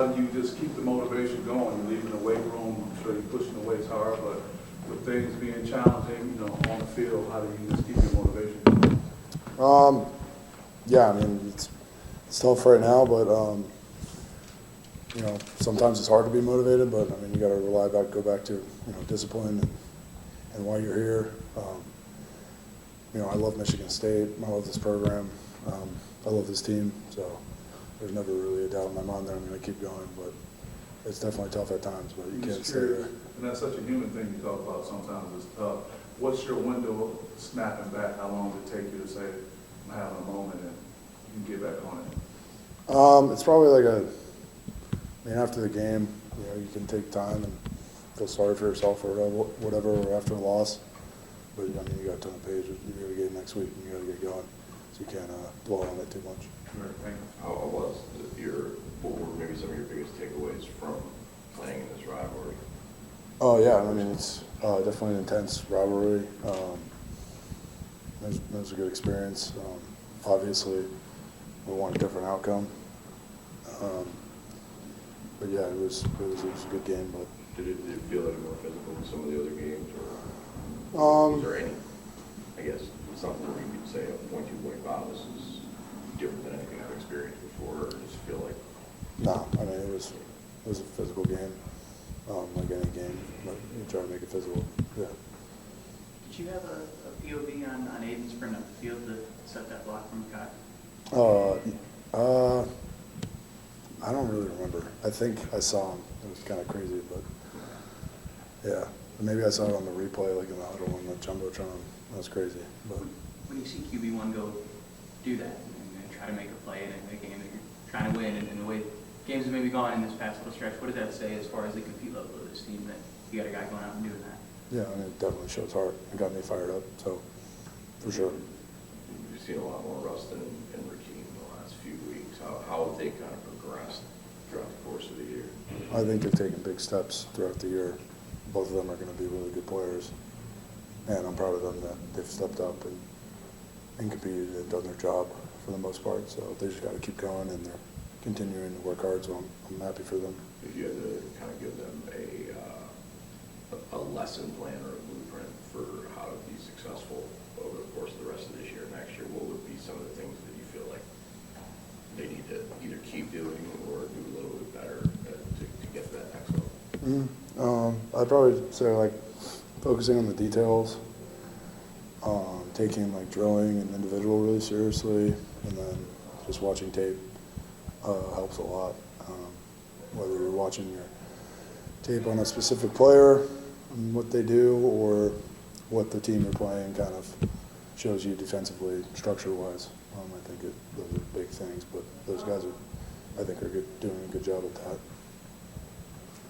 How do you just keep the motivation going? You're leaving the weight room, I'm sure you're pushing the weights hard, but with things being challenging, on the field, how do you just keep your motivation going? Yeah, I mean, it's tough right now, but, sometimes it's hard to be motivated, but, I mean, you got to go back to, discipline and why you're here. I love Michigan State. I love this program. I love this team, so there's never really a doubt in my mind that I'm going to keep going, but it's definitely tough at times, but you can't stay there. And that's such a human thing you talk about. Sometimes it's tough. What's your window of snapping back? How long does it take you to say, I'm having a moment and you can get back on it? It's probably like after the game, you can take time and feel sorry for yourself or whatever, or after a loss. But, you got to turn the page. You got to get next week and you got to get going. So you can't dwell on it too much. Right, thank you. What were maybe some of your biggest takeaways from playing in this rivalry? Oh, yeah. I mean, it's definitely an intense rivalry. It was a good experience. Obviously, we want a different outcome. But, yeah, it was a good game. But Did it feel like more physical than some of the other games? Or was there any, I guess, something where you could say a point this is different than anything I've experienced before, or just feel like? No, I mean, it was a physical game, like any game, but you try to make it physical, yeah. Did you have a POV on Aiden's sprint up the field to set that block from Kai? I don't really remember. I think I saw him. It was kind of crazy, but yeah. Maybe I saw it on the replay, like in the huddle on the Jumbotron. That was crazy. But when you see QB1 go do that and try to make a play in a game that you're trying to win, and the way games have maybe gone in this past little stretch, what does that say as far as the compete level of this team, that you got a guy going out and doing that? yeah, I mean, it definitely shows heart. It got me fired up, so for sure. You've seen a lot more Rustin and Rakeem in the last few weeks. How have they kind of progressed throughout the course of the year? I think they've taken big steps throughout the year. Both of them are going to be really good players, and I'm proud of them that they've stepped up and competed and done their job for the most part. So they just got to keep going, and they're continuing to work hard. So I'm happy for them. If you had to kind of give them a lesson plan or a blueprint for how to be successful over the course of the rest of this year and next year, what would be some of the things that you feel like they need to either keep doing or do a little bit better to get to that next level? I'd probably say focusing on the details, taking drilling and individual really seriously, and then just watching tape helps a lot. Whether you're watching your tape on a specific player and what they do, or what the team you're playing kind of shows you defensively, structure-wise. I think those are big things, but those guys I think are doing a good job at that.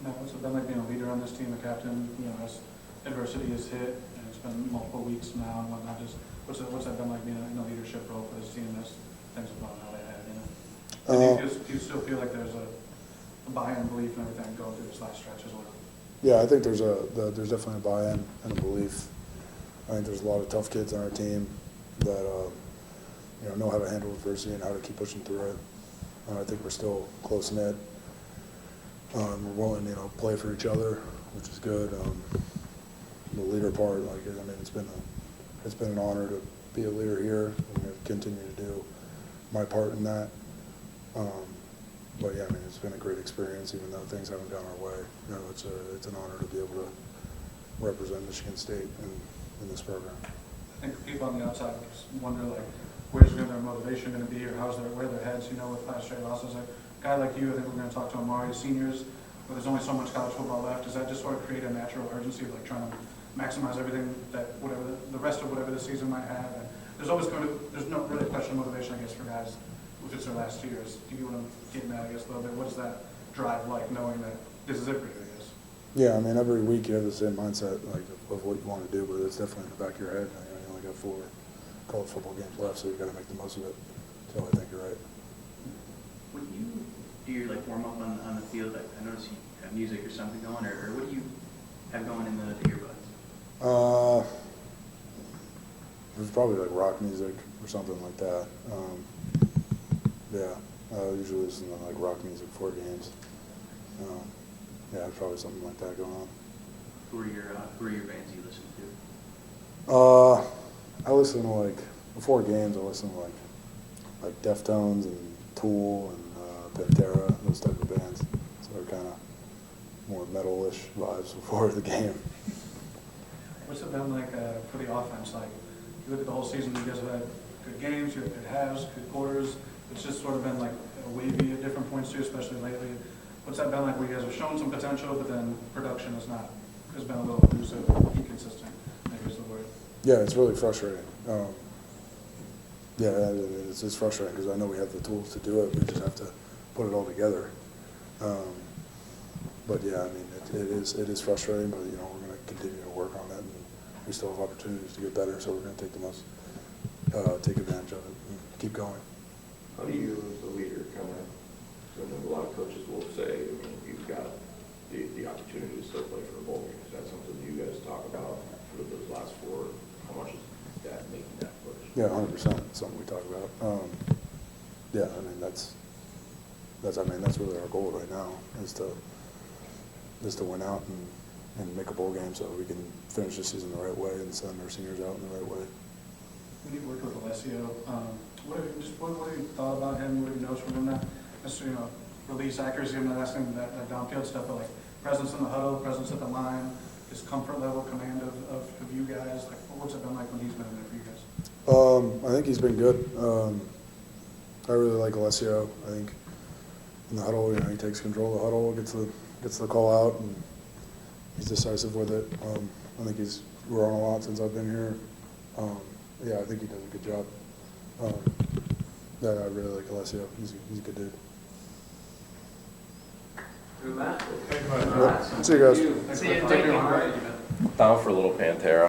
Matt, what's it been like being a leader on this team, a captain, as adversity has hit, and it's been multiple weeks now and whatnot, what's that been like being in a leadership role for this team as things have gone how they have, And do you still feel like there's a buy-in, belief and everything going through this last stretch as well? Yeah, I think there's definitely a buy-in and a belief. I think there's a lot of tough kids on our team that know how to handle adversity and how to keep pushing through it. I think we're still close-knit. We're willing, play for each other, which is good. The leader part, it's been an honor to be a leader here. I'm going to continue to do my part in that. But yeah, it's been a great experience, even though things haven't gone our way. It's an honor to be able to represent Michigan State in this program. I think people on the outside wonder, where's their motivation going to be, or where their heads, with 5 straight losses. A guy like you, I think we're going to talk to Amari, seniors, but there's only so much college football left. Does that just sort of create a natural urgency of trying to maximize everything that the rest of whatever the season might have? And there's no really question of motivation, I guess, for guys if it's their last years. Do you want to get in that, I guess, a little bit? What is that drive like, knowing that this is it for you, I guess? Yeah, every week you have the same mindset of what you want to do, but it's definitely in the back of your head. You only got 4 college football games left, so you got to make the most of it. So I think you're right. When you do your warm up on the field, I notice you have music or something going, or what do you have going in the earbuds? There's probably rock music or something like that. Yeah, I usually listen to rock music before games. Yeah, probably something like that going on. Who are your bands you listen to? I listen to, like, before games, I listen to like Deftones and Tool and Pantera, those type of bands. So they're kind of more metal-ish vibes before the game. What's it been like for the offense? Like, you look at the whole season, you guys have had good games, you have good halves, good quarters. It's just sort of been like wavy at different points too, especially lately. What's that been like where you guys have shown some potential, but then production has been a little elusive, inconsistent, maybe is the word. Yeah, it's really frustrating. Yeah, it's frustrating because I know we have the tools to do it. We just have to put it all together. But yeah, I mean, it is frustrating, but we're going to continue to work on it, and we still have opportunities to get better. So we're going to take advantage of it and keep going. How do you, as a leader, kind of, so I know a lot of coaches will say, I mean, you've got the opportunity to still play for a bowl game. Is that something you guys talk about for those last four? How much is that making that push? Yeah, 100%. Something we talk about. Yeah, I mean that's really our goal right now is to win out and make a bowl game so we can finish the season the right way and send our seniors out in the right way. When you worked with Alessio, what have you thought about him? What have you noticed from him? Not necessarily, release accuracy. I'm not asking that downfield stuff, but like presence in the huddle, presence at the line, his comfort level, command of you guys. Like, what's it been like when he's been in there for you guys? I think he's been good. I really like Alessio. I think in the huddle, he takes control of the huddle, gets the call out, and he's decisive with it. I think he's grown a lot since I've been here. Yeah, I think he does a good job. Yeah, I really like Alessio. He's a good dude. Matt. See you guys. See you. Take care. Down for a little Pantera.